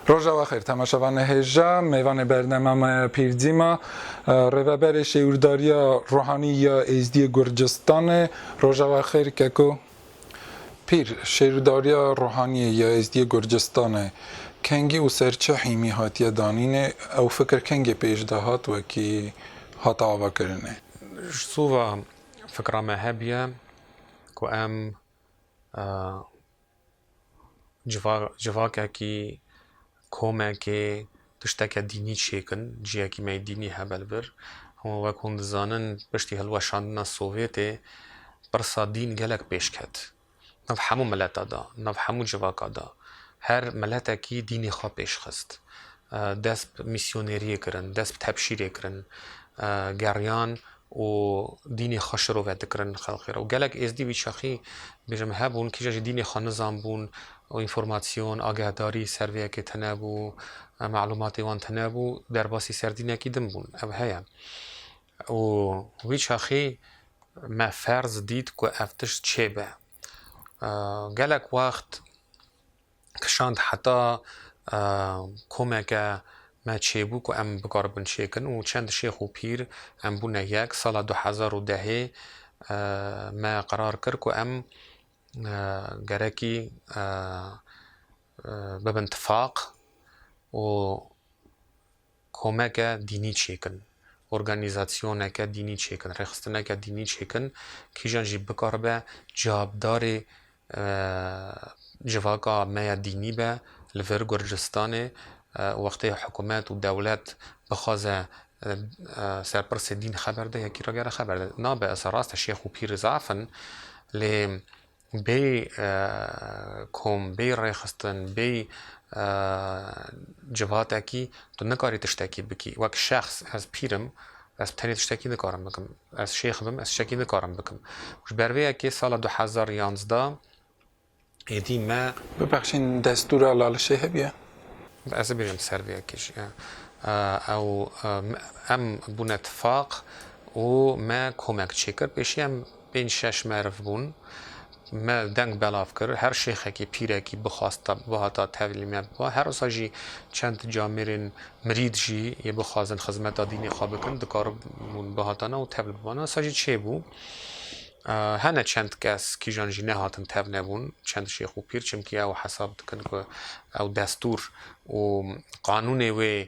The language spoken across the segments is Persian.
روژا و خیر تماشاوان هجا میوان برنامه پیردیما روابر شیورداری روحانی یا ازدی گرجستان روژا و خیر که پیر شیورداری روحانی یا ازدی گرجستان کنگی و سرچه حیمی هاتی دانینه او فکر کنگی پیش دهات و کی هاتا آوا کرنه سووا فكرة مهابية كو ام جواكا كي كوما كي تشتكى ديني تشيكن جيا كي ما ديني هبل بر هو وكون زانن بشتي هلوا شاندنا السوفيتي برسا دين جالك بيشكت نفهمو ملاتا دا نفهمو جواكا دا هر ملاتا كي ديني خوا بيش خست دست ميسيونيري كرن دست تبشيري كرن جريان و دینی خاش رو وعده کردن خلقی را و گلک از دی ویچاخی بیشتر هبون که جای دینی خانزان بون و اینفورماسیون آگهداری سرویه که تنابو معلوماتی وان تنابو در باسی سردینه کی دم بون او هیا و ویچاخی ما فرض دید که افتش چه به گلک وقت کشاند حتی کمک ما چیبو که ام بکاربن شیکن و چند شیخ و پیر ام بونه یک سال 2010 ما قرار کرد که ام گرکی ببن اتفاق و کمک دینی چیکن ارگانیزاسیون که دینی چیکن رخصتنه که دینی چیکن کی جنجی بکاربه جوابدار جواکا ما دینی به لور گرجستانه وقتی حکومت و دولت بخوازه سرپرست دین خبر ده یکی را گره خبر ده نا به اثراست شیخ و پیر زعفن لی بی کم بی ریخستن بی جوات اکی تو نکاری تشتکی بکی وک شخص از پیرم از تنی تشتکی نکارم بکم از شیخ بم از شکی نکارم بکم وش بروی اکی سال 2011 ایدی ما ببخشین دستور علال شیخ بیا از بیرم سرویه کش او ام بون اتفاق و ما کمک چیکر پیشی ام بین شش مرف بون ما دنگ بلاف کرد هر شیخه که پیره که بخواست بهاتا تعلیم با هر ساجی چند جامرین مرید جی یه بخوازن خدمت دینی خواب کن دکار بون بهاتانا و تعلیم بانا ساجی چه بو هنه چند کس کی جانجی نه هاتن تاب نبون چند شیخ و پیر چم که او حساب دکن که او دستور و قانون و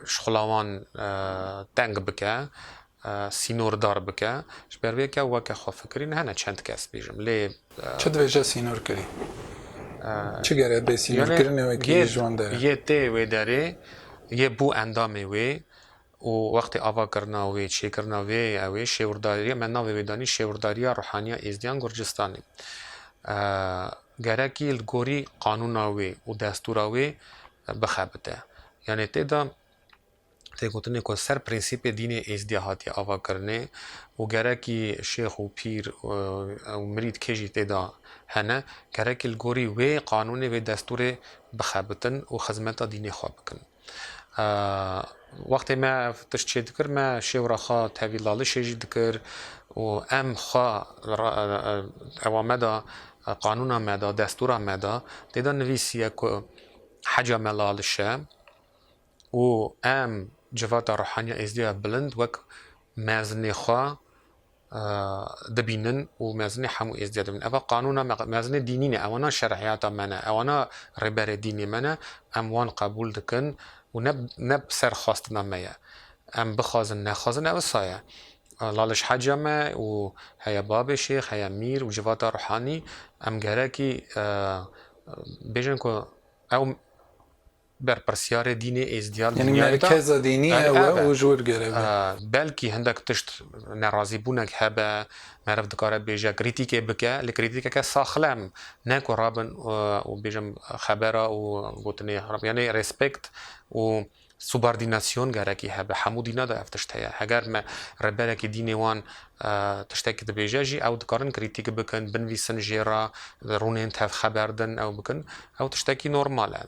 شخلاوان تنگ بکه سینور دار بکه جبر که او که خواه فکرین هنه چند کس بیجم لی چه دویجه سینور کری؟ چه گره به سینور کرنه و که جوان داره؟ یه تی و داره یه بو اندامه و وقتی آوا کرنا و چی کرنا و اوی شیورداری من ناوی بدانی شیورداری روحانی ازدیان گرجستانی گرکی الگوری قانون آوی و دستور آوی بخابته یعنی تیدا تیگوتنی که سر پرینسیپ دین ازدیاهاتی آوا کرنه و گرکی شیخ و پیر و مرید کجی تیدا هنه گرکی الگوری و قانون و دستور بخابتن و خدمت دینی خواب کن وقتی ما تشتچه دکر ما شیورا خوا تحویلالی شیجی دکر و ام خوا اوامدا قانون مدا دستور مدا تیدا نویسیه که حجا ملالشه و ام جوات روحانی ازدیا بلند وک مازنی خوا دبینن و مازنی حمو ازدیا دبین اوا قانون مازنی دینی نه اوانا شرعیات منه اوانا ربر دینی منه ام وان قبول دکن و نب سر خواست نمیه ام بخوازن نخوازن او سایه لالش حجمه و هیا باب شیخ هیا میر و جوات روحانی ام گره کی بیشن که او بر پرسیار دین ازدیال یعنی مرکز دینی و جور گره بلکی هندک تشت نرازی بونک هبه معرف دکاره بیجا کریتیکه بکه لکریتیکه که ساخلم نه که رابن و بیجم خبره و گوتنی یعنی ریسپکت و سوباردیناسیون گره کی هبه همو دینا دا افتشتهیه اگر ما ربره که دینی وان تشتکی دبیجا جی او دکارن کریتیک بکن بنویسن جیرا رونین تف خبردن او بکن او تشتکی نورماله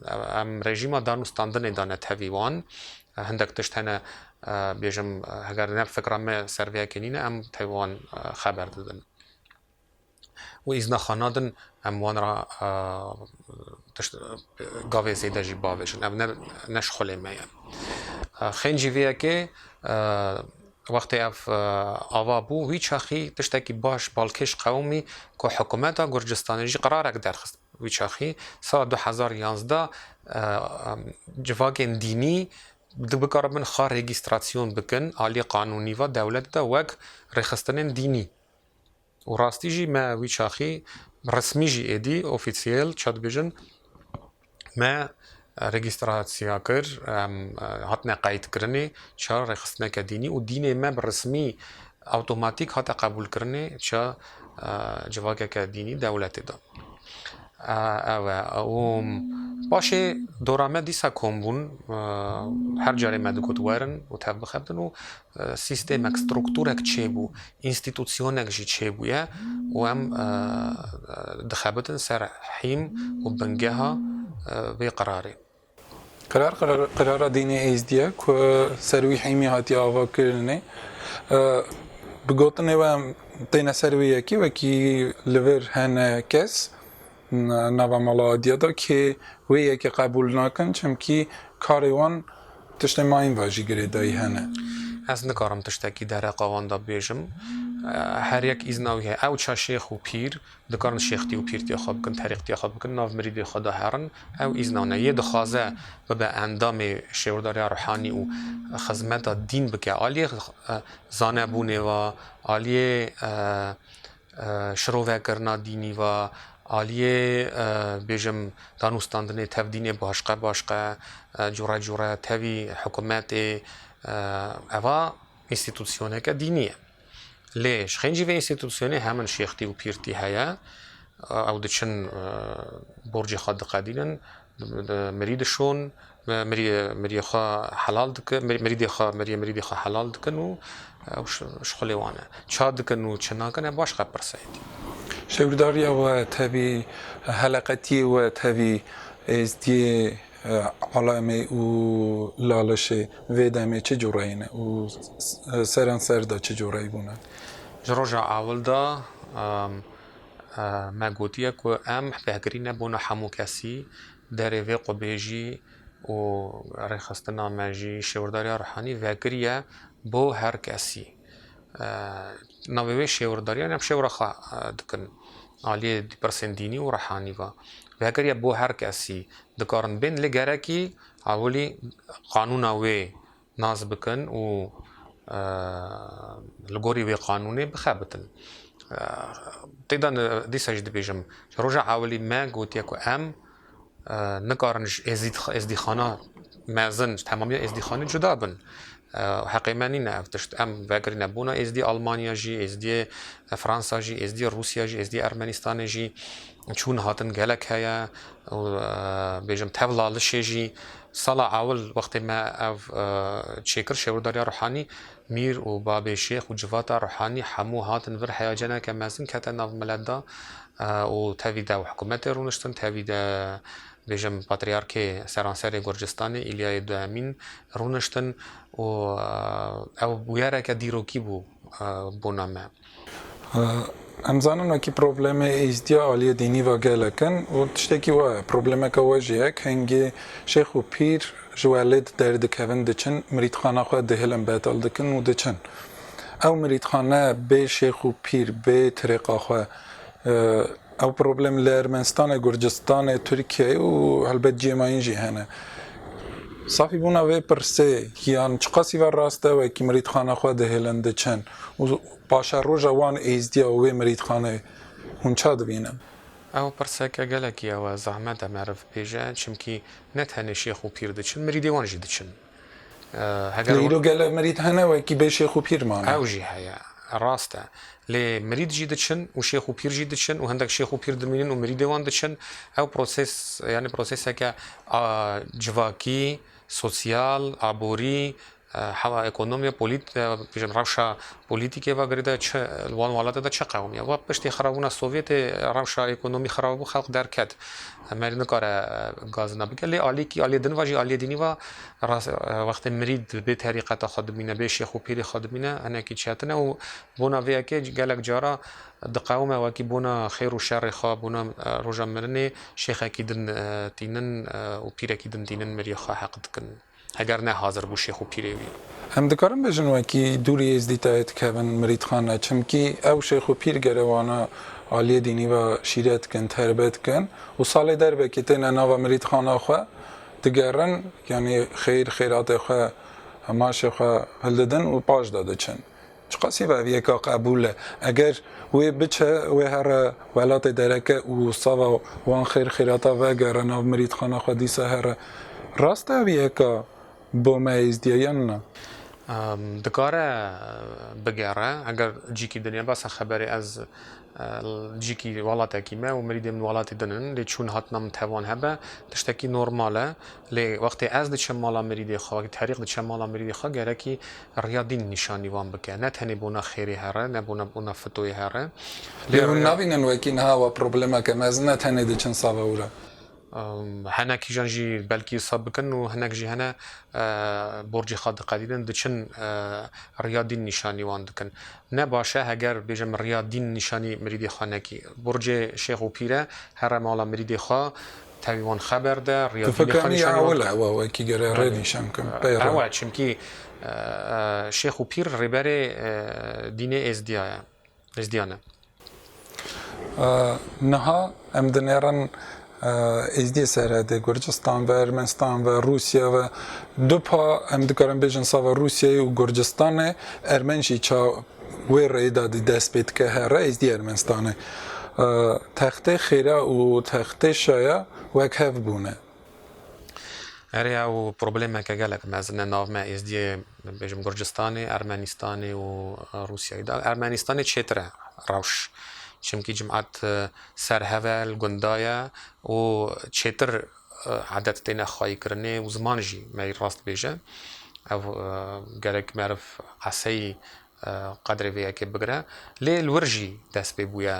ام رژیما دانوستاندن دانه تهویوان هندک تشتهنه بیجم اگر نه فکرم سرویه کنینه ام تهوان خبر دادن و ئیزنا خانادن ئەم وان را گاوێ زێدە ژی باوێژن ئەم نەش خولێ مەیە خێنجی vêyekê wextê ev ava bû wî çaxî tiştekî baş balkêş qewmî ku hikûmeta Gurcistanê jî qerarek derxist wî çaxî sala 2011 civakên dînî bikaribin xwe rêgîstrasyon bikin aliyê qanûnî ve dewlet de wek rêxistinên dînî û rastî jî me wî çaxî resmî jî êdî ofîsiyel çi dibêjin me registrasiya kir hatine qeydkirinê çi rêxistineke dînî û dînê me bi resmî awtomatîk hate qebûlkirinê çi civakeke dînî dewletê da ew e û paşê dora me dîsa kombûn her carê me digot werin û tev bixebtin û sîstêmek strukturek çêbû înstîtûsyonek jî çêbûye û em dixebitin ser hîm û bingeha vê qerarê Qerara dînê êzdiye ku ser wî hîmî hatiye avakirinê bi gotinê we em têne ser wê yekî wekî li vir hene kes nava mala adiya da kê wê yekê qebûl nakin çimkî karê wan tiştê mayîn ve jî girêdayî hene ez nikarim tiştekî dereqa wan da bêjim her yek îzna wî heye ew ça şêx û pîr dikarin şêxtî û pîrtiya xwe bikin terîqtiya xwe bikin nav mirîdê xwe de herin ew îzna ne yê dixwaze bibe endamê şêwrdariya ruhanî û xizmeta dîn bike aliyê zanebûnê ve aliyê şirovekirina dînî ve aliyê bêjim danûstandinê tev dînê başqe başqe cure cure tevî hikûmetê eva înstîtûsyoneke dînî ye lê ji xêncî vê înstîtûsyonê hemin şêxtî û pîrtî heye ew diçin borcê xwe diqedînin mirî dişon miriyê xwe helal dikin mirîdê xwe helal dikin û ji xulê wan e ça dikin û çi nakin e baş qe pirse yêdî şêwrdariya we tevî heleqetiyê we tevî êzdiyê alamê û lalişê vê demê çi cureyî ne û seran ser da çi cureyî bûne ji roja awil da me gotiye ku em vehgirî nebûne hemû kesî derê vê qubêjî û rêxistina me jî şêwrdariya ruhanî vegiriye bo her kesî navê wê şêwrdariyan em şêwra xwe dikin aliyê pirsên dînî û ruhanî ve vegiriye bo her kesî dikarin bên lê gerekî awilî qanûna wê naz bikin û li gorî wê qanûnê bixebitin têda dîsa jî dibêjim ji roja awilî me gotiye ku em nikarin ji êzdîxana mezin ji temamiya êzdîxanê cuda bin heqê me nîne ev tişt em vegirîne bûna êzdî Almanya jî êzdiyê Fransa jî êzdiyê Rûsya jî êzdiyê Ermenistanê jî çûn hatin gelek heye û bêjim tev lalişê jî sala awil wextê me ev çêkir şêwrdariya ruhanî mîr û babê şêx û civata ruhanî hemû hatin vir heyecaneke mezin kete nav milet da û tevî de hikûmetê rûniştin tevî de bêjim patriarkê seranserê Gurcistanê İlyayê Duhemîn rûniştin û ew bûyereke dîrokî bû bûna me em zanin wekî problemê êzdiya aliyê dînî ve gelekin û tiştekî we ye problemeka we jî ye hengê şêx û pîr ji welê derdikevin diçin mirîdxana xwe dihilin betal dikin û diçin ew mirîdxane bê şêx û pîr bê tirêqa xwe ew problem li Ermenistanê Gurcistanê Tirkiyeyê û helbet cêmayîn jî hene safî bûna vê pirsê yan çi qasî ve rast e wekî mirîdxana xwe dihilin diçin û paşa roja wan êzdiya wê mirîdxanê hûn ça dibînin ew pirseke gelekî ew e zehmet e meriv bêje çimkî ne tenê şêx û pîr diçin mirîdê wan jî diçin îro gelek mirîd hene wekî bê şêx û pîr mane ew jî heye rast e lê mirîd jî diçin û şêx û pîr jî diçin û hindek şêx û pîr dimînin û mirîdê wan diçin ew proses yani proseseke civakî sosyal aborî هوا اکونومی بیشم روشا پولیتیکی و گریده چه الوان والات دا چه قومیه و پشتی خرابونا سوویت روشا اکونومی خرابو خلق درکت مرید نکاره گاز نبگه لی آلی کی آلی دن واجی آلی دینی و وقت مرید به طریقت خود بینه به شیخ و پیری خود بینه انا کی چهتنه و بونا ویا که گلک جارا دقاومه و کی بونا خیر و شر خواه بونا روزا مرنه شیخ کی دن تینن و پیر کی دن تینن مری خواه حق دکن اگر نه حاضر بو شیخ و پیری وی هم دکارم بجن وکی دوری از دیتایت که من مرید خانه چمکی او شیخ و پیر گروانا عالی دینی و شیرت کن تربیت کن و سال در به کتن ناو مرید خانه خواه دگرن یعنی خیرات خواه هماش خواه هلدن و پاش داده چن چقاسی به یکا قبوله اگر وی بچه وی هر ولات درکه و صاوا وان خیراتا و گرن ناو مرید خانه خواه دیسه هر راسته یکا با مایز دیان نه دکاره بگره اگر جیکی دنیا بس خبری از جیکی ولات کیمه و مرید من ولات دنن لی چون هاتنام توان هبه تشتکی نرماله لی وقتی از دچ مالا مرید خواه طریق دچ مالا مرید خواه گره کی ریاضین نشانی وان بکه نه تنی بونا خیری هره نه بونا فتوی هره لی نبینن وکی نه و پروبلم که مزنه تنی دچن ساوره هناك جانجي بلكي سابقن وهناك جي هنا برج خاد قديدن دچن رياضي نشاني وان دكن نه باشه اگر بجم رياضي نشاني مريدي خانكي برج شيخ و پيره هر مالا مريدي خا تاوان خبر ده رياضي نشاني اوله و کی گره ردی شم کم پیرا اول چمكي شيخ و پير ربره دين ازديانه نها ام دنيرن ازدی سرده گرجستان و ارمنستان و روسیه و دو پا هم دکارم بیشن سوا روسیه و گرجستانه ارمنشی چا وی رای دادی دست بید که هره ازدی ارمنستانه تخته خیره و تخته شایه وک هف بونه اره او پروبلم که گلک مثلا ناو ما ازدی بیشم گرجستانه ارمنستانه و روسیه دا ارمنستانه چتره روش چمکی جماعت سرهول گندایا و چتر عادت تینا خواهی کرنه و زمانجی می راست بیشه او گرک معرف قصی قدر ویا که بگره لی الورجی دست ببویا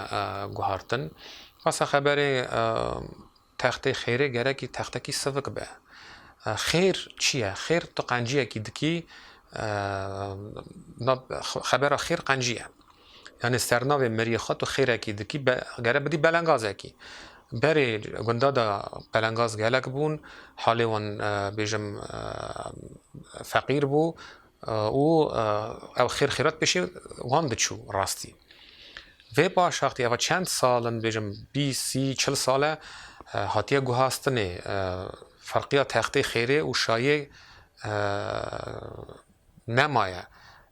گوهارتن پس خبر تخت خیره گرکی تخت کی سوق به خیر چیه خیر تو قنجیه کی دکی خبر خیر قنجیه یعنی سرناو مری خود تو خیره کی دکی گره بدی بلنگازه کی بری گندا دا بلنگاز گلک بون حالی وان بیجم فقیر بو او خیرات بشه وان دچو راستی و با شخصی اول چند سالن بیجم 20-40 ساله هاتیه گوهاستنه فرقیه تخته خیره و شایع نمایه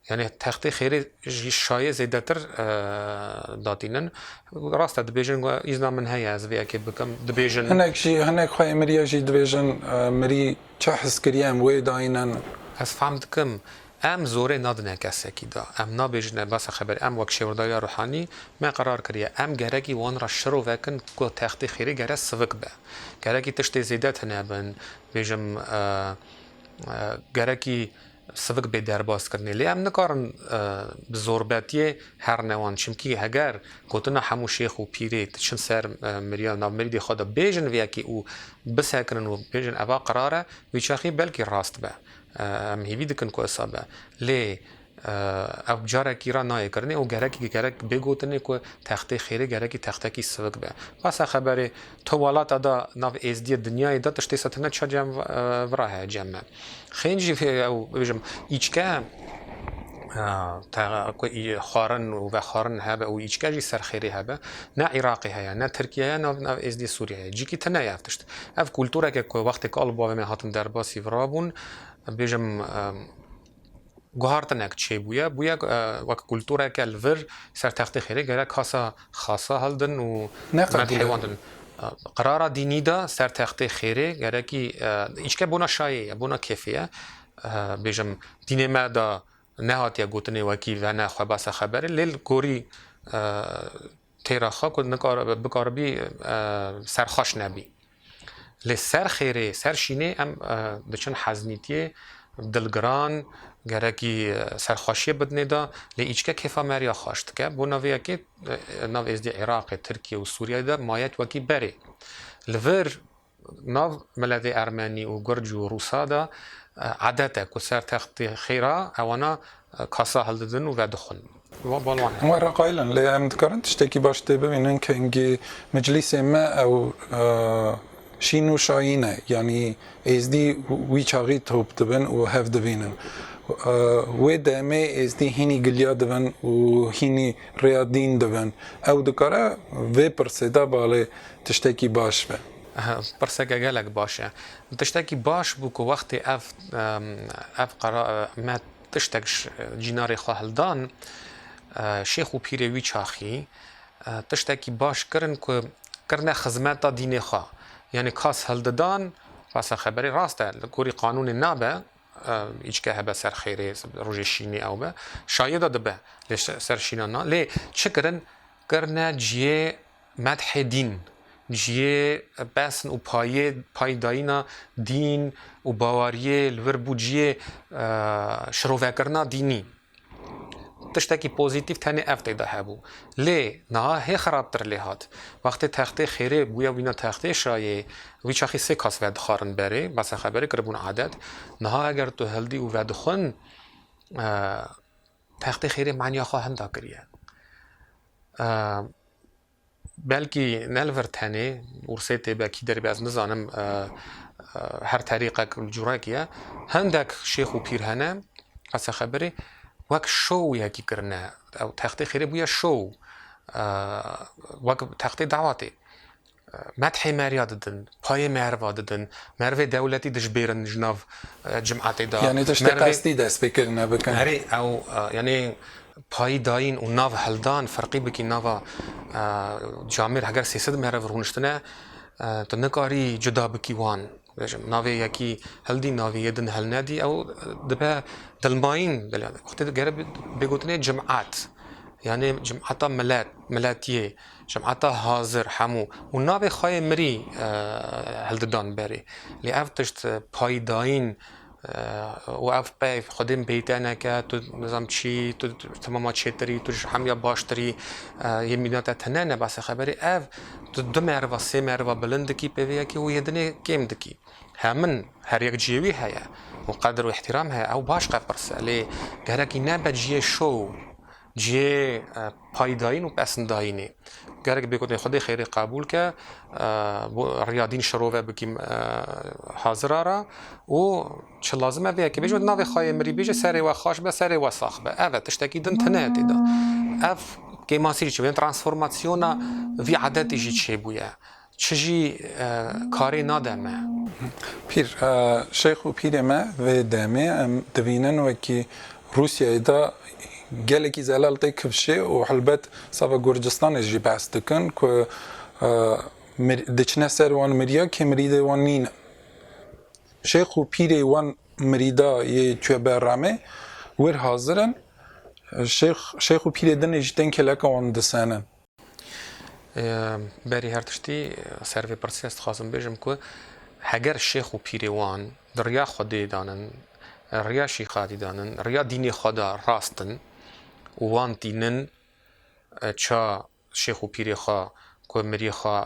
یعنی تخته خیره شایع زیادتر داتینن راست دبیجن ایزنا من هی از ویا که بکم دبیجن هنک خواهی مریا جی دبیجن مری چه حس کریم وی داینن از فهمت کم ام زوره نادنه کسی کی دا ام نابیجنه بس خبر ام وک شوردایا روحانی ما قرار کریه ام گرگی وان را شروع وکن کو تخته خیره گره سوق به گرگی تشت زیادت نه بن بیجم گرگی سوق به درباز کرنه لی ام نکارن بزربتی هر نوان چمکی هگر گوتنا همو شیخ و پیری چن سر مریا ناو مریدی خدا بیجن ویا کی او بسکرن و بیجن اوا قراره ویچاخی بلکی راست به ام هیوی دکن کو اصابه لی او جاره کی را نای کرنه او گرکی بگوتنه کو تخته خیره گرکی تخته کی سوق به پس خبر تو والات دا ناو ازدی دنیای دا تشتی ستنه چا جم وراه جمع خینجی او بجم ایچکه تا خارن و خارن هبه او ایچکه جی سر خیره هبه نه عراقی هیا نه ترکیه هیا نه ازدی سوریه جی کی تنه یافتشت اف کلتوره که وقتی که آلبا و هاتن در باسی ورابون بجم گوهارتنک چه بویا وک کلتوره که الور سر تخت خیره گره کاسا خاصا هلدن و مدحواندن قرار دینی دا سر تخت خیره گره کی ایچکه بونا شایعه بونا کیفیه بجم دین ما دا نهاتیا گوتنه وکی و نه خباس خبره لیل گوری تیرا خا کد نکار بکاربی سرخاش نبی لی سر خیره سر شینه ام دچن حزنیتیه دلگران گرکی سرخوشی بدنه دا لی ایچکه کفا مریا خواشت که بو نویا که نو ازدی عراق ترکیه و سوریه دا مایت وکی بره لور نو ملت ارمنی و گرج و روسا دا عادته که سر تخت خیره اوانا کاسا هل ددن و دخون بالوانه ورا قايلا لي متكرن تشتكي باش تبين كنجي مجلس ما او شينو شاينه يعني ازدي وي چاغي توب دبن و هاف دبينن و دمه ازدي هيني گليا دبن و هيني رياضين دبن او دكاره و پرسدا باله تشتكي باش به پرسگه گلک باشه تشتکی باش بو که وقتی اف قرار ما تشتکش جینار خواهلدان شیخ و پیری وی چاخی تشتکی باش کرن که کرنه خدمت دین خواه یعنی کاس هلددان پس خبری راسته کوری قانون نابه ایچ که هبه سر خیره روژ شینی او به شاید دبه لیش سر شینانا لی چه کرن کرنه جیه مدح دین جیه بسن و پایداینا دین و باوریه لور بوجیه شروع کرنا دینی تشتکی پوزیتیو تنی افته ده هبو لی نه هی خرابتر لیهات وقتی تخته خیره بویا وینا تخته شایه وی چاخی سه کاس ود خارن بره بس خبری کربون عادت نه اگر تو هلدی و ود خون تخته خیره معنی خواهند داکریه بلکی نلور تنی ورسیت با کی در باز نزانم هر طریقه جوراکیه هندک شیخ و پیرهنه بس خبری وقت شو یکی کرنه او تخته خیره بویا شو وقت تخته دعواتی مدح مریا دادن پای مروا دادن مرو دولتی دش بیرن جناو جمعاتی دا يعني تشتي قصدي دست بكرنا بكن هری او یعنی پای داین و ناو هلدان فرقی بکی ناو جامعه اگر 300 مرو رونشتنه تو نکاری جدا بکی وان ناوی یکی هلدی ناوی یدن هل ندی او دبه دلماین وقتی گره بگوتنه جمعات یعنی جمعاتا ملاتیه جمعاتا حاضر همو و ناوی خواهی مری هلددان بری لی اف تشت پایداین و اف پای خودم بیتانه که تو نظام چی تو تماما چیتری تو همیا باشتری یه مینات تنه بس خبری اف تو دو مروا سه مروا بلند کی پیویا کی و یدنه کم دکی همن هر یک جیوی هیا و قدر و احترام هیا او باش قفرس لی گرکی نبا جیه شو جیه پایداین و پسنداینی گرک بگوتن خودی خیری قبول که ریادین شروع بکیم حاضر را و چه لازمه بیا که بجود ناوی خواهی مری بیجه سری و خواش به سری و ساخ به اوه تشتکی دن تنه دیده اف که ماسیری چه بین ترانسفورماسیونا وی عددی جی چه بویا چجی کاری نادمه پیر شیخ و پیر ما و دامه دوینن و که روسیه دا gelekî zelal tê kivşê û helbet sava Gurcistanê jî behs dikin ku diçine ser wan miriya kê mirîdê wan nîne. Şêx û pîrê wan mirîda yê Çêberramê wir hazir in şêx û pîrê din jî tên keleka wan disenin. Berî her tiştî servê pirsî ez dixwazim bêjim ku heger şêx û pîrê wan di riya Xwedê danin riya şîxatî danin riya dînê xwe da rastin وان دینن چا شیخ و پیری خوا کو مری خوا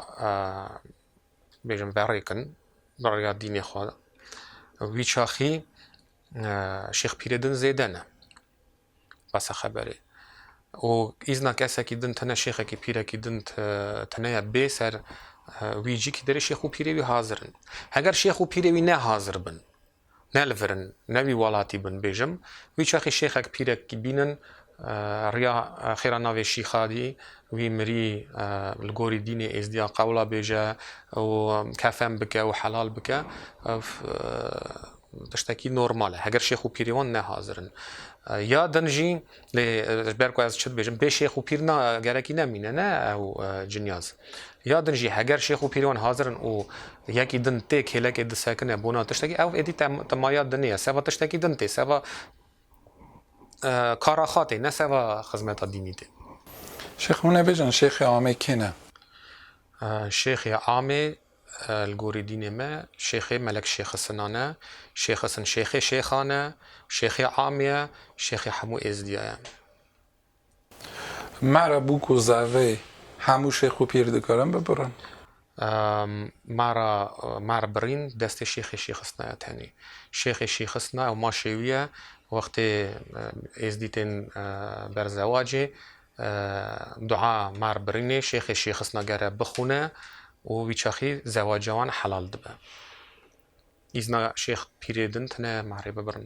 بیشم برایکن برای دینی خوا وی چاخی شیخ پیری دن زیدنه بس خبره و ایزنا کسی که دن تنه شیخ کی پیری کی دن تنه بی سر وی جی کی داری شیخ و پیری وی حاضرن اگر شیخ و پیری وی نه حاضر بن نه لفرن نه وی والاتی بن بیشم وی چاخی شیخ کی پیری کی بینن ریا خیرا ناوی شیخادی وی مری الگوری دینی ازدیا قولا بیجه و کفم بکه و حلال بکه تشتکی نورماله اگر شیخ و پیریوان نه حاضرن یا دنجی برکو از چت بیجم به شیخ و پیر نه گرکی نمینه نه او جنیاز یا دنجی اگر شیخ و پیریوان حاضرن او یکی دن تی کله که دسکنه بونا تشتکی او ادی تمایات دنیه سوا تشتکی دن تی سوا کاراخاته نه سوا خدمت دینی ده شیخ مونه بجن شیخ عامه کنه شیخ عامه الگوری دین ما شیخ ملک شیخ سنانه شیخ سن شیخ شیخانه شیخ عامیه شیخ همو ازدیایه مرا بوکو زاوی همو شیخ و پیر دکارم ببرن مارا برین دست شیخ سنا تانی شیخ سنا و ما شویه وقتی ازدیتن بر زواجه دعا مار برینه شیخ سنا گره بخونه و ویچاخی زواجوان حلال دبه ایزنا شیخ پیریدن تنه ماری ببرن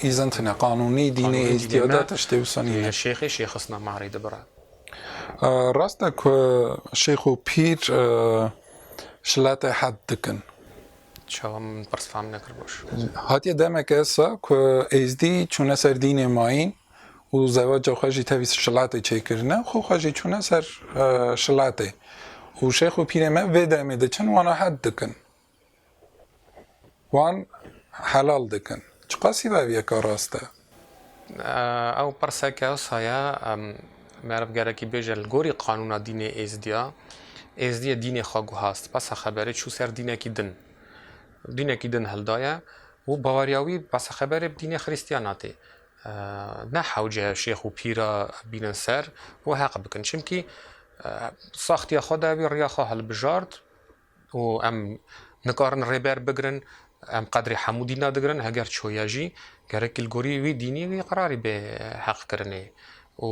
ایزن قانونی دین ازدیاداتش توسانیه شیخ سنا ماری دبره راسته که شیخ و پیر شلات حد دکن چه من پرس فهم نکر باش هاتی دمک ایسا که ازدی چونه سر دین ماین و زواج خوشی تویس شلاته چه کرنه خو خوشی چونه سر شلاته و شیخ و پیر ما ویده میده چن وانا حد دکن وان حلال دکن چه قاسی باویه که راسته او پرسه که اصایا مرب گره که بیجه الگوری قانون دین ازدیا دین خواگو هست پس خبره چو سر دینه کی دن هلدایه و باوریاوی پس خبره دین خریستیاناته نه حوجه شیخ و پیرا بینن سر و حق بکن چمکی ساختی خدا وی ریا خواهل بجارد و ام نکارن ریبر بگرن ام قدر حمودی ندگرن هگر چویاجی گرک الگوری وی دینی وی قراری به حق کرنه و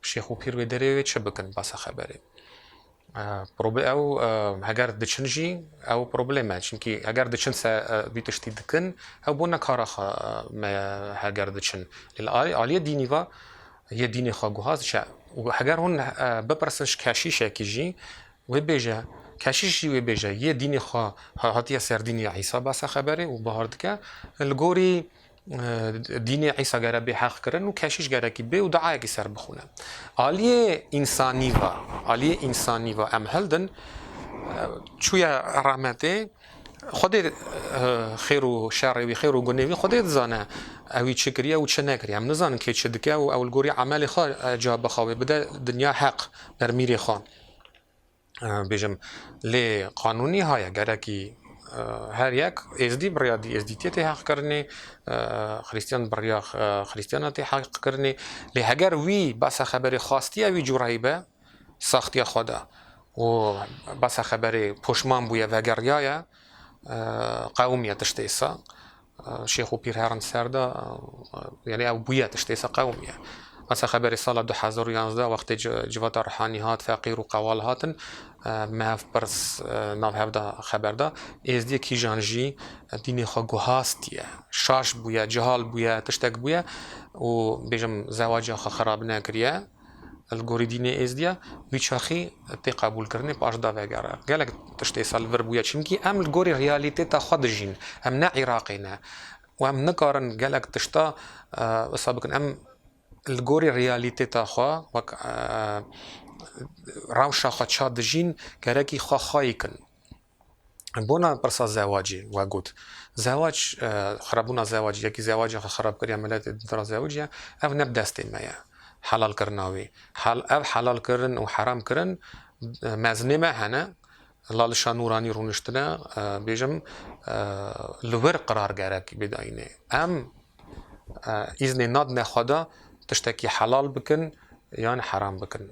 شیخ و پیر وی دره وی چه بکن پس خبره او هگر دچنجی او پروبلمه چونکی هگر دچن بیتشتی دکن او بونا کارا ما هگر دچن عالیه دینی و هي دینی خواگو هاست و هگر هون بپرسنش کشیشه کیجی و بیجه کشیشی و بیجه یه دینی خواه هاتیه سر دینی عیسی باسه خبره و بهارد که الگوری دین عیسی گره به حق کرن و کشیش گره کی به و دعای کی سر بخونه عالیه انسانی و ام هلدن چویا رحمته خود خیر و شر و خیر و گنوی خود زانه اوی چکریه و چه نکریه ام نزان که چه دکه و الگوری عمل خا جواب بخواه بده دنیا حق در میری خان بیجم لی قانونی های گره کی هر یک ازدی برای ازدیتی حق کرنه خریستیان برای خریستیانات حق کرنه لی هگر وی بس خبر خاصی وی جورایبه ساختی خدا و بس خبر پشمان بویا و گریای قومیت تشتیسا شیخ و پیر هرن سرده یعنی او بویا تشتیسا قومیه مثلا خبر سال 2011 وقت جوات روحانی هات فقیر و قوال هاتن ما برس ناف هفته خبر دا ازدی کی جانجی دین خو گوهاستیه شاش بویا جهال بویا تشتک بویا و بیجم زواج خو خراب نکریه الگوری دین ازدیا ویچاخی تی قبول کرنه پاش دا وگره گلک تشتی سال ور بویا چمکی ام الگوری ریالیتی تا خود جین ام نه عراقی نه و ام نکارن گلک تشتا سابقا ام الگوری ریالیتی تا خوا وک روشا خوا چا دجین گرکی خوا خواهی کن بونا برسا زواجی و گوت زواج خرابونا زواج یکی زواج خراب کردی عملیات در زواجیه او نب دستی مایه حلال کرناوی او حلال کرن و حرام کرن مزنی ما هنه لالشا نورانی رونشتنه بیجم لور قرار گرک بداینه ام ایزن ناد نخدا تشتكي حلال بكن يعني حرام بكن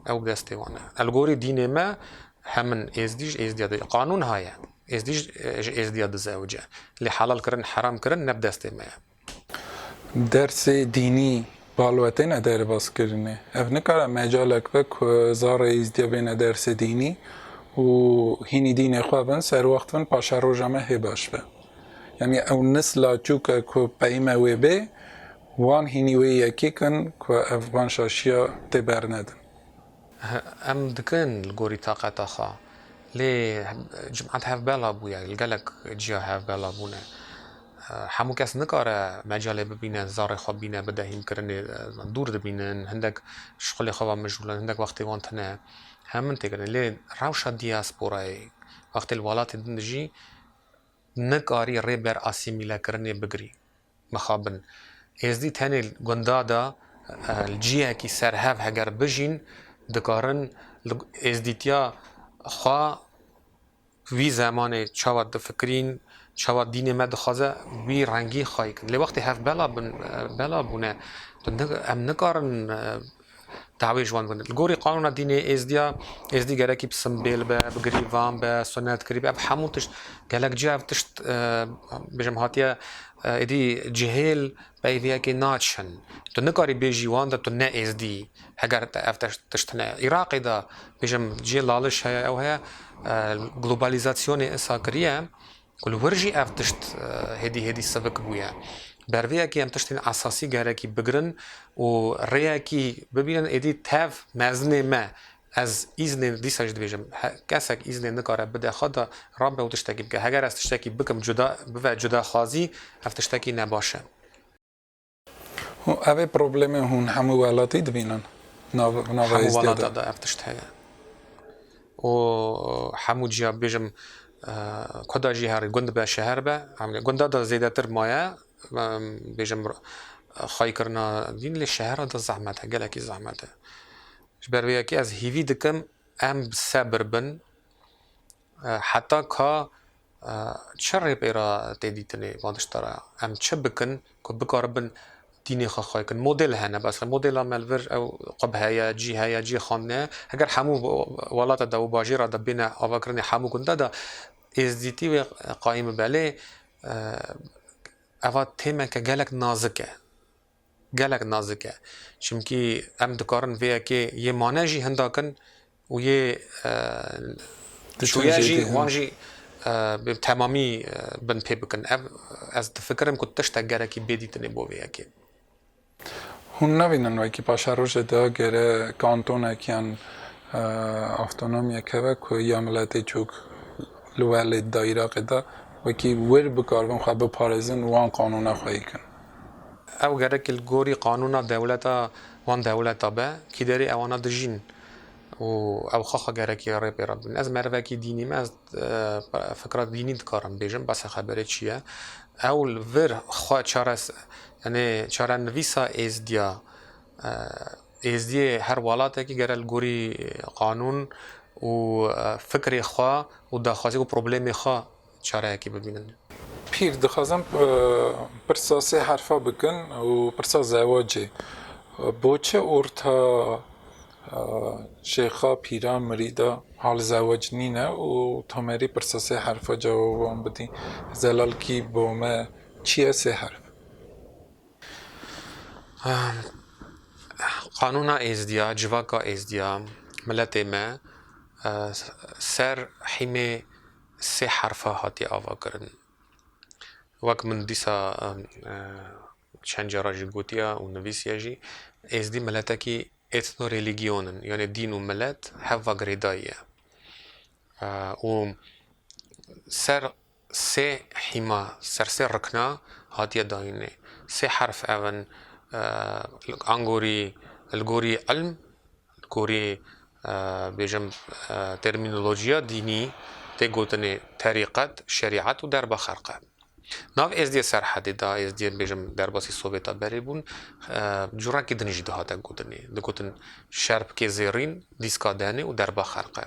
او بدستي وانا الگوری دين ما همن ازدياد قانون هاي ازدياد الزوجة اللي حلال كرن حرام كرن نبدستي ما درس دینی بالوته نداره باز کرنه اف نکاره مجالک بک زار ازدیا بین درس دینی و هینی دین خوابن سر وقت من پاشا رو جمعه هباش به یعنی او نسلا چوکه که پیمه وی به وان هینی وی یکی کن که افغان شاشیا تبر ندن ام دكن الگوری طاقت اخا لي جمعت هاف بالا بويا القلق جيا هاف بالا بونا همو کس نکاره مجال ببینه زار خواب بینه بدهیم کرنه دور دبینن هندک شغل خواب مشغولن هندک وقتی وانتنه همون تکرنه لی روشا دیاسپورای وقتی الولات دنجی نکاری ری بر اسیمیله کرنه بگری مخابن ازدی تنی گندادا الجیه کی سر هاف هگر بجین دکارن ازدیتیا خوا وی زمان چاوت دفکرین چاوت دین ما دخوازه وی رنگی خواهی کن لی وقتی هف بلا بونه ام نکارن دعوی جوان بند الگوری قانون دین ازدی گره کی بسم بیل به بگریوان به سنت کری به همون تشت گلک جاو تشت بجم هاتیه ادی جهل به ایویا که ناتشن تو نکاری بیجیوان ده تو نه ازدی هگر افتش تشت نه عراقی دا بجم جه لالش هیا او هیا گلوبالیزاسیون اساکریه کل ورجی افتشت هدی سبک بویا برویا کی ام تشتین اساسی گره کی بگرن و ریا کی ببینن ادی تاف مزنه ما از ایزن دیساج دویجم کسک ایزن نکاره بده خدا رام به وتشتکی بگه هگر از تشتکی بکم جدا به جدا خازی افتشتکی نباشه اوه پروبلم هون همو ولاتی دوینن ناو همو ازدی ولاتا دا افتشت هیا و همو جیا بیجم کدا جی هر گند به شهر به گندا دا زیاده تر مایه بیجم خواهی کرنا دین لی شهر دا زحمته گلکی زحمته برویا کی از هیوی دکم ام صبر بن حتی که چه پیرا تدیتنی وادشتره ام چه بکن که بکاربن دینی خواهی کن مدل هنه بس مدل ملور او قب هیا جی خانه اگر همو ولات دا و باجی را دا بین آواکرنی همو کنده دا ازدیتی و قایم بله اوه تیمه که گلک نازکه چونکی ام دکارن ویا که یه مانه جی هنده کن و یه شویه جی وان جی به تمامی بن پی بکن از فکرم که تشتا گره کی بیدیتنی بو ویا که هون نبینن وکی پاشا روش دا گره کانتون اکیان افتونومی که که یا ملتی چوک لولی دایره قدا وکی ور بکاربن خواه بپارزن وان قانون خواهی کن او گره که الگوری قانون دولتا وان دولتا به کی داری اوانا دجین و او خاخه گره که ری پیرا بین از مروه کی دینی از فکرات دینی دکارم بیجم بس خبره چیه اول ور خواه چارس یعنی چاره نویسا ازدی هر والاته که گره الگوری قانون و فکر خواه و داخوازی و پروبلم خواه چاره کی ببینن پیر دخوازم پرساسه حرفا بکن و پرساس زواجه بوچه ارتا شیخا پیرا مریدا حال زواج نینه و تمری پرساسه حرفا جوابان بدی زلال کی بومه چیه سه حرف قانون ازدیا جواکا ازدیا ملت ما سر حمه سه حرفه هاتی آوا کرن وک من دیسا چند جارا جی گوتیا و نویسیا جی ازدی ملتا کی اتنو ریلیگیونن یعنی دین و ملت هوا گریداییه و سر سه حما سه رکنا هاتیه داینه سه حرف اون الگوری علم الگوری بیجم ترمینولوژیا دینی تگوتنی طریقت شریعت و دربا خرقه ناو ازدی سرحدی دا ازدی بیجم درباسی سوویتا بری بون جورا که دنجی ده هاتا گوتنی دگوتن شرب که زیرین دیسکا دهنی و دربا خرقه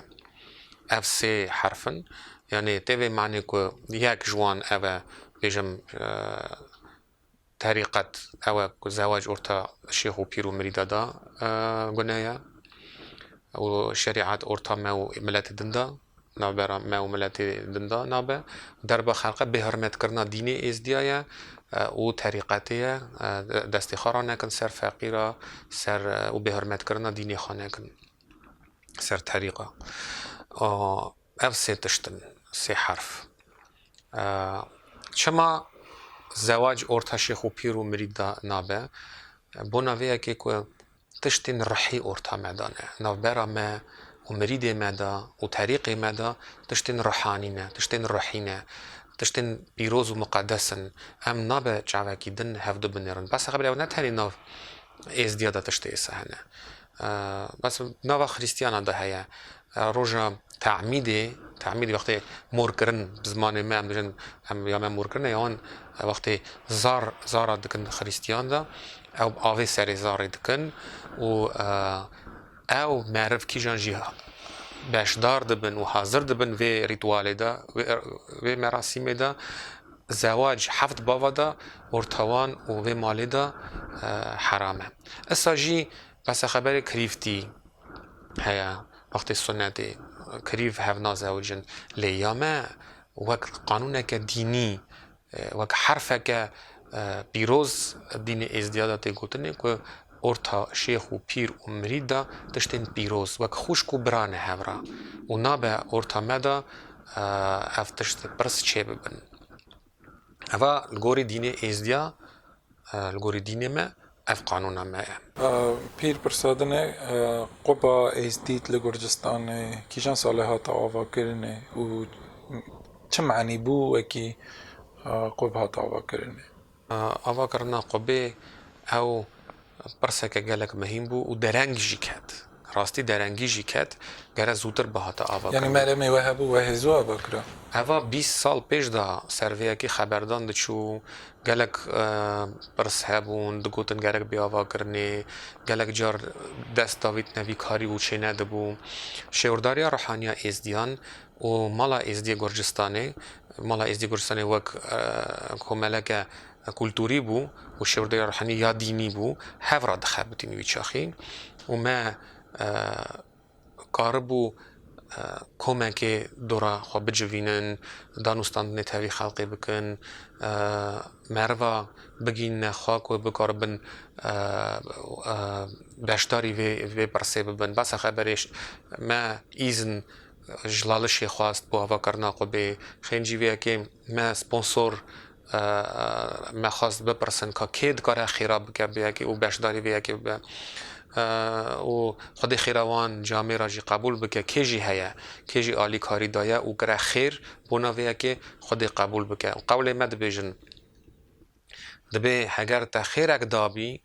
اف سه حرفن یعنی تیوی معنی که یک جوان او بیجم طریقت او زواج ارتا شیخ و پیر و مریدا دا گنایا و شریعت ارتا ما ملت دندا نابرا ما ملت دندا نابه دربا خلقه به حرمت کرنا دینی ازدیایا و طریقتیه دستی خارا نکن سر فقیرا سر و به حرمت کرنا دینی خانه کن سر طریقه اف سه تشتن سه حرف چما زواج ارتا شیخ و پیر و مریدا نابه بو نویه که تشتین رحی ارتا مدانه نوبرا ما و مرید مدا و طریق مدا تشتین روحانینه تشتین روحینه تشتین پیروز و مقدسن ام نابه چاوکی دن هفدو بنیرن بس قبل او نتهری ناو ازدیا دا تشتی سهنه بس ناو خریستیانا دا هیا روژا تعمید وقتی مور کرن بزمان ما هم یا ما مور کرن یان وقتی زار دکن خریستیان دا او آوی سری زار دکن و او معرف کی جان جی باشدار دبن و حاضر دبن في ريتوالي دا في مراسم دا زواج حفظ بابا دا ورتوان و في مالي دا حرامه اسا جي بس خبر كريفتي هيا وقت السنة كريف هفنا زوجن لياما وك قانونك ديني وك حرفك بيروز دين ازديادات قوتنه که ارتا شیخ و پیر و مرید دا تشتین پیروز وک خوشکو برانه هورا و نابه ارتا مدا اف تشت پرس چه ببن اوا الگوری دین ازدیا الگوری دین ما اف قانون ما پیر پرسادنه قبا ازدید لگرجستان کیشان ساله ها تا آوا کرنه و چه معنی بو وکی قبا تا آوا کرنه آوا کرنا قبه او پرسک گلک مهم بو و درنگی کد راستی درنگی جی کد گره زودتر بهاتا آوا یعنی مرمه و هبو و هزو آوا کرا اوا 20 سال پیش دا سرویه که خبردان دچو گلک پرس هبون دگوتن گلک بی آوا کرنه گلک جار دست داوید نوی کاری و چه ندبو شورداری روحانیا ازدیان و مالا ازدی گرجستانه مالا ازدی گرجستانه وک کمالک کلتوری بو و شورداری روحانی یا دینی بو هفرا دخبتی نوی چاخی و ما کاربو کمک دورا خو بجوینن دانستان نتوی خلقی بکن مروا بگین خاک و بکاربن بشداری و پرسه ببن بس خبرش ما ایزن جلالشی خواست با هوا کرنا قبه خنجی ویا که ما سپانسور ما خواست بپرسن که کید کار خیراب بیا که او بشداری ویا که و خود خیروان جامعه را جی قبول بکه کیجی هیا کیجی عالی کاری دایا و گره خیر بناویه که خود قبول بکه قول مد بیجن دبی هگر تا خیرک دابی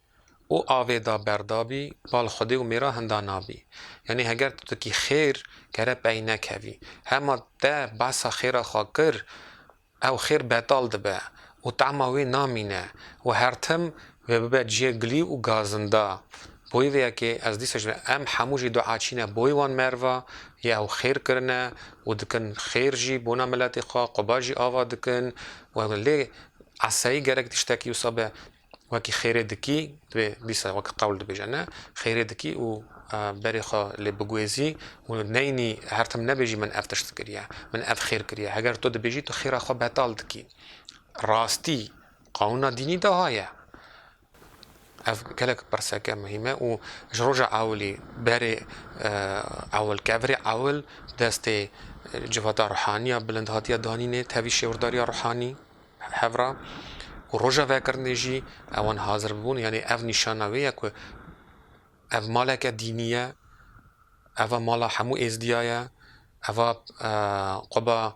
او آوه دا بردابی بال خودی و میرا هندا نابی یعنی هگر تو تکی خیر گره بینک هوی هما ده باسا خیر خاکر او خیر بطال دبه و تعماوی نامینه و هرتم و ببه جیه گلی و گازنده بوی ویا که از دیسش ام هموجی دعا چینه بوی وان مروا یا او خیر کرنه و دکن خیر جی بونا ملت خوا قبا جی آوا دکن و لی عصایی گرک دیشتاکی و صابه وکی خیر دکی دیسا وکی قول دو بجنه خیر دکی و بری خوا لی بگویزی و نینی هرتم نبیجی من اف تشت کریه من اف خیر کریه اگر تو دبیجی تو خیر خوا بطال دکی راستی قانون دینی ده هایه اف كلك برساكا مهمة و جروجا عاولي باري عاول كافري عاول دستي جواتا روحانية بلند هاتيا دانيني تهوي شورداريا روحاني حفرا و روجا فاكر نجي اوان حاضر بون يعني اف نشانوية كو اف مالك دينية اف مالا حمو ازديايا اف قبا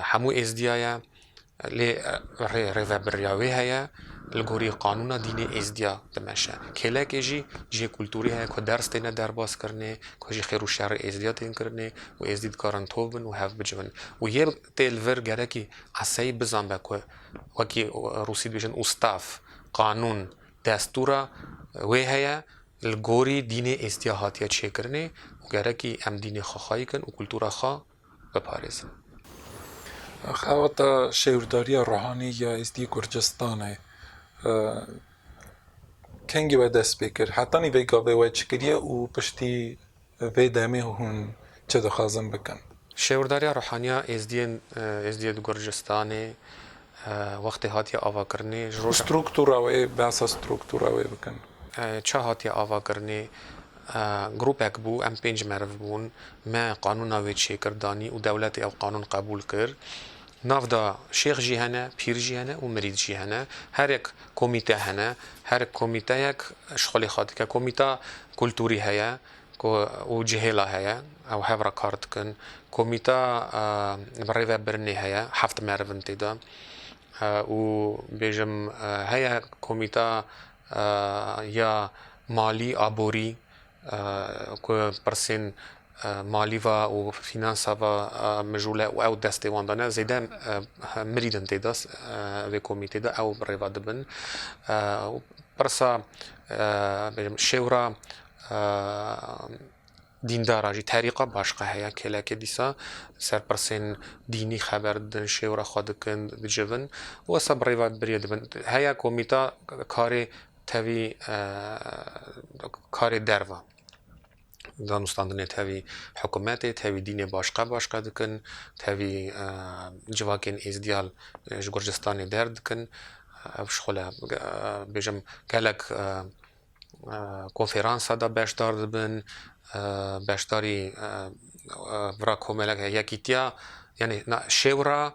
حمو ازديايا لي ريفا برياوي هيا الگوری قانون دین ازدیا دمشه کلا که جی کلتوری های که درس تینه درباس کرنه که جی خیر و شر ازدیا تین کرنه و ازدید کارن توبن و هف بجون و یه تلور گره که عصایی بزن بکو وکی روسی بیشن استاف قانون دستورا و هیا الگوری دین ازدیا هاتیا چه کرنه و گره که ام دین خواهی کن و کلتورا خواه بپارزن خواتا شورداری روحانی یا ازدی گرجستانه کنگی و دست بکر حتی نیوی گاوه و چکریه و پشتی وی دمه هون چه دخوازم بکن شورداری روحانیا ازدی گرجستانه وقتی هاتی آوا کرنه سترکتورا و بحث سترکتورا و بکن چه هاتی آوا کرنه گروپ اک بو ام 5 مرو بون ما قانون وی چه کردانی و دولت او قانون قبول کرد ناف دا شیخ جی هنه پیر جی هنه و مرید جی هنه هر یک کمیته هنه هر کمیته یک شغلی خواهد که کمیته کلتوری هیا و جهیلا هیا او هفرا کارت کن کمیته برای برنی هیا 7 مرو انتیدا و بیجم هیا کمیته یا مالی آبوری که پرسین مالی و فینانس و مجوله و او دسته واندانه زیده مریدن تیداس و کمیته دا او ریوا دبن پرسا شورا دیندارا جی طریقه باشقه هیا کلاک دیسا سرپرسین دینی خبر دن شورا خود کن بجبن و صبری و برید بن هیا کمیتا کاری تاوی کاری دروا دانستاندن تاوی حکومت تاوی دین باشقه دکن تاوی جواکن ازدیال گرجستان درد کن بشخلا بجم کلک کنفرانس دا باشدار دبن باشداری برا کوملک یکیتیا یعنی شورا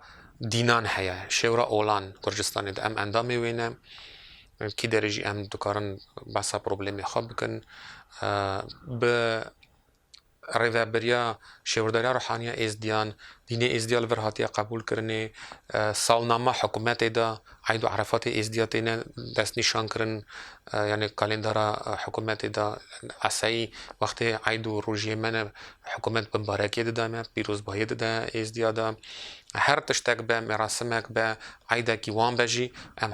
دینان هیا شورا اولان گرجستان دا ام اندامی وینه کی درجی ام دکارن بسا پروبلمی خواب بکن به ریوبریا شورداری روحانیه ازدیان دین ازدیال ورهاتی قبول کرنه سالنامه حکومت دا عید و عرفات ازدیاتینه دست نشان کرن یعنی کالندارا حکومت دا اصایی وقتی عید و روژی من حکومت بمبارکی دادم پیروز باید دا ازدیادا هر تشتک به مراسمک به عیده کی وان بجی ام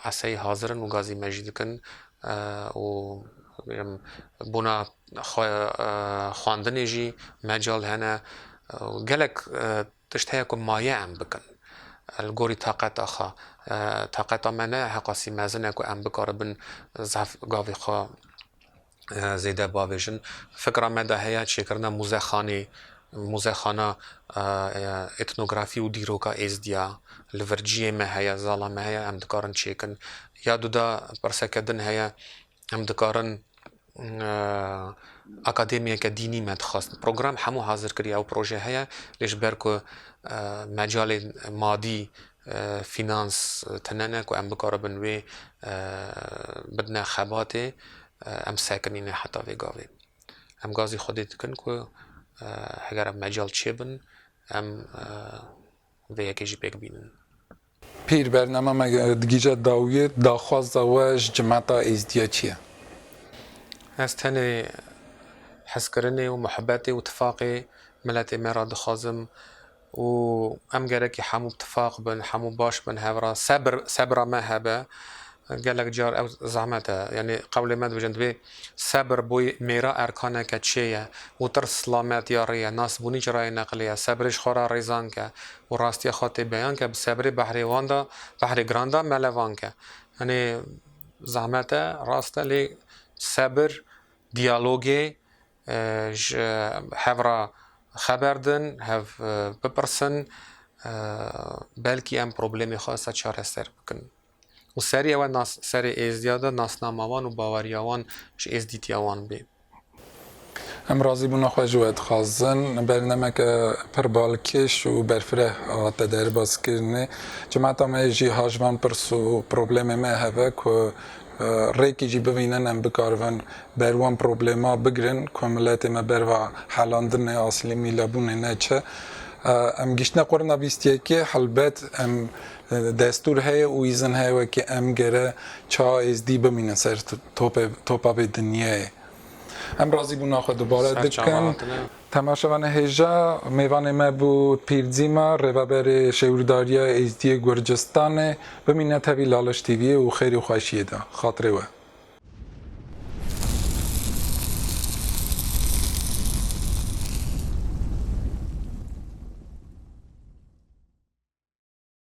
اصایی حاضرن و گازی مجید کن و بنا خواندن جی مجال هنه گلک تشتهی که مایه ام بکن الگوری طاقت منه حقاسی مزنه که ام بکار بن زف گاوی خواه زیده باویجن فکر مده هیا چی کرنه موزه خانه اتنوگرافی و دیروکا ازدیا لورجیه مه هیا زالا مه هیا ام دکارن چی کن یادو دا پرسکدن هیا ام دکارن اکادمیه که دینی متخصص پروگرام همو حاضر کری او پروژه هیا لیش برکو مجال مادی فینانس تننه که ام بکار بنوی بدنا خباته ام ساکنینه حتی ویگاوی ام گازی خودت کن که اگر مجال چه بن ام و یکی جی بک بینن پیر برنامه دیگه داویه داخواست زواج جماعتا ازدیا چیه؟ از تنه حس کرنه و محبت و اتفاق ملت مرا دخوازم و ام گره که همو اتفاق بن همو باش بن هورا صبر ما هبه قالك جار او زعمتها يعني قبل ما بجند بي صبر بوي ميرا اركانه كتشيه وتر سلامات ياريه ناس بوني جراي نقليه صبرش خورا ريزانكه وراستي خاطي بيانكه بصبري بحري واندا بحري جراندا ملوانكه يعني زعمتها راسته لي صبر ديالوجي حفرا خبردن هف ببرسن بلكي ام بروبليمي خاصه چاره سر بكن و سری و ناس سری ازدیاده ناسناموان و باوریاوان ش ازدیتیاوان بی ام راضی بونا خواجوات خازن برنامه که پر بالکش و برفره آتا در باز کرنه جماعتا ما جی هاجمان پرسو پروبلم ما هوا که ریکی جی ببینن ام بکارون بروان پروبلما بگرن که ملت ما بروا حالاندن اصلی میلابون نچه ام گشتنا قرنا بیستیه که حلبت ام دستور هی و ایزن هی و که ام گره چا از دی بمینه سر توپا به دنیای ام راضی بونا خود دوباره دکن تماشاوان هجا میوان ما بود پیرزیما روابر شورداریا از دی گرجستانه بمینه تاوی لالش تیویه و خیلی خوشیه دا خاطره و